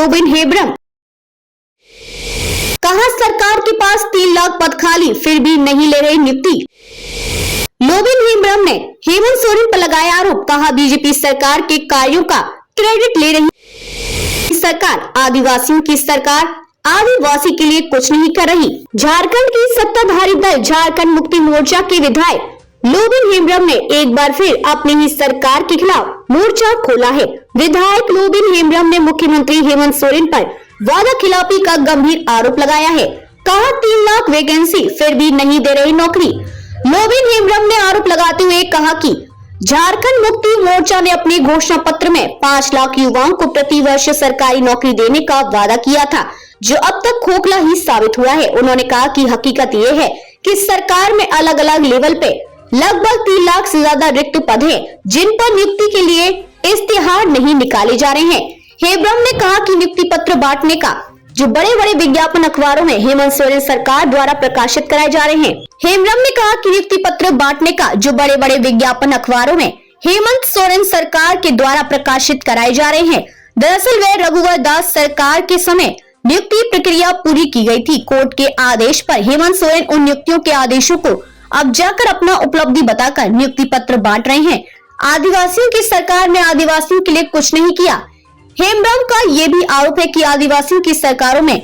लोबिन हेम्ब्रम। कहा सरकार के पास 3 लाख पद खाली, फिर भी नहीं ले रही नियुक्ति। लोबिन हेम्ब्रम ने हेमंत सोरेन पर लगाया आरोप। कहा बीजेपी सरकार के कार्यों का क्रेडिट ले रही सरकार, आदिवासियों की सरकार आदिवासी के लिए कुछ नहीं कर रही। झारखंड की सत्ताधारी दल झारखंड मुक्ति मोर्चा के विधायक लोबिन हेम्ब्रम ने एक बार फिर अपनी ही सरकार के खिलाफ मोर्चा खोला है। विधायक लोबिन हेम्ब्रम ने मुख्यमंत्री हेमंत सोरेन पर वादा खिलाफी का गंभीर आरोप लगाया है। कहा 3 लाख वैकेंसी, फिर भी नहीं दे रही नौकरी। लोबिन हेम्ब्रम ने आरोप लगाते हुए कहा कि झारखंड मुक्ति मोर्चा ने अपने घोषणा पत्र में 5 लाख युवाओं को प्रति वर्ष सरकारी नौकरी देने का वादा किया था, जो अब तक खोखला ही साबित हुआ है। उन्होंने कहा कि हकीकत ये है कि सरकार में अलग अलग लेवल पे लगभग 3 लाख से ज्यादा रिक्त पद हैं, जिन पर नियुक्ति के लिए इश्तिहार नहीं निकाले जा रहे हैं। हेम्ब्रम ने कहा कि नियुक्ति पत्र बांटने का जो बड़े बड़े विज्ञापन अखबारों में हेमंत सोरेन सरकार द्वारा प्रकाशित कराए जा रहे हैं। हेम्ब्रम ने कहा कि नियुक्ति पत्र बांटने का जो बड़े बड़े विज्ञापन अखबारों में हेमंत सोरेन सरकार के द्वारा प्रकाशित कराए जा रहे हैं, दरअसल वे रघुवर दास सरकार के समय नियुक्ति प्रक्रिया पूरी की गई थी। कोर्ट के आदेश पर हेमंत सोरेन उन नियुक्तियों के आदेशों को अब जाकर अपना उपलब्धि बताकर नियुक्ति पत्र बांट रहे हैं। आदिवासियों की सरकार ने आदिवासियों के लिए कुछ नहीं किया। हेम्ब्रम का ये भी आरोप है कि आदिवासियों की सरकारों में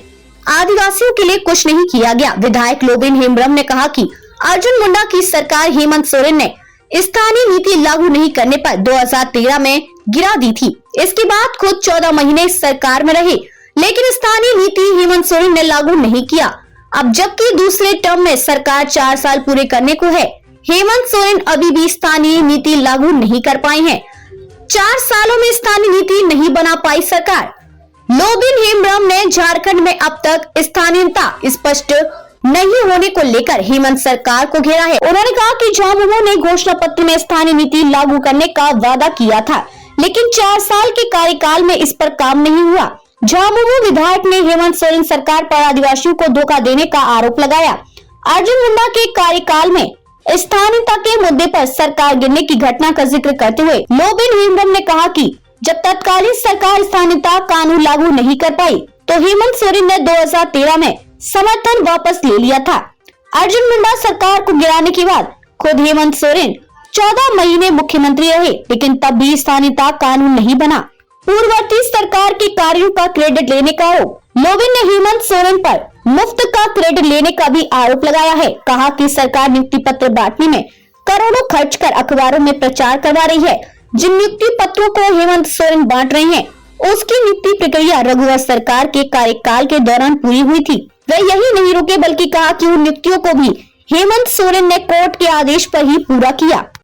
आदिवासियों के लिए कुछ नहीं किया गया। विधायक लोबिन हेम्ब्रम ने कहा कि अर्जुन मुंडा की सरकार हेमंत सोरेन ने स्थानीय नीति लागू नहीं करने पर 2013 में गिरा दी थी। इसके बाद खुद 14 महीने सरकार में रहे, लेकिन स्थानीय नीति हेमंत सोरेन ने लागू नहीं किया। अब जबकि दूसरे टर्म में सरकार 4 साल पूरे करने को है, हेमंत सोरेन अभी भी स्थानीय नीति लागू नहीं कर पाए हैं। 4 सालों में स्थानीय नीति नहीं बना पाई सरकार। लोबिन हेम्ब्रम ने झारखंड में अब तक स्थानीयता स्पष्ट नहीं होने को लेकर हेमंत सरकार को घेरा है। उन्होंने कहा कि झामुमो ने घोषणा पत्र में स्थानीय नीति लागू करने का वादा किया था, लेकिन 4 साल के कार्यकाल में इस पर काम नहीं हुआ। झामुमो विधायक ने हेमंत सोरेन सरकार पर आदिवासियों को धोखा देने का आरोप लगाया। अर्जुन मुंडा के कार्यकाल में स्थानीयता के मुद्दे पर सरकार गिरने की घटना का जिक्र करते हुए लोबिन हेम्ब्रम ने कहा कि जब तत्कालीन सरकार स्थानीयता कानून लागू नहीं कर पाई, तो हेमंत सोरेन ने 2013 में समर्थन वापस ले लिया था। अर्जुन मुंडा सरकार को गिराने के बाद खुद हेमंत सोरेन 14 महीने मुख्यमंत्री रहे, लेकिन तब भी स्थानीयता कानून नहीं बना। पूर्ववर्ती सरकार के कार्यों का क्रेडिट लेने का आरोप। लोबिन ने हेमंत सोरेन पर मुफ्त का क्रेडिट लेने का भी आरोप लगाया है। कहा कि सरकार नियुक्ति पत्र बांटने में करोड़ों खर्च कर अखबारों में प्रचार करवा रही है। जिन नियुक्ति पत्रों को हेमंत सोरेन बांट रहे हैं, उसकी नियुक्ति प्रक्रिया रघुवर सरकार के कार्यकाल के दौरान पूरी हुई थी। वे यही नहीं रुके, बल्कि कहा कि उन नियुक्तियों को भी हेमंत सोरेन ने कोर्ट के आदेश पर ही पूरा किया।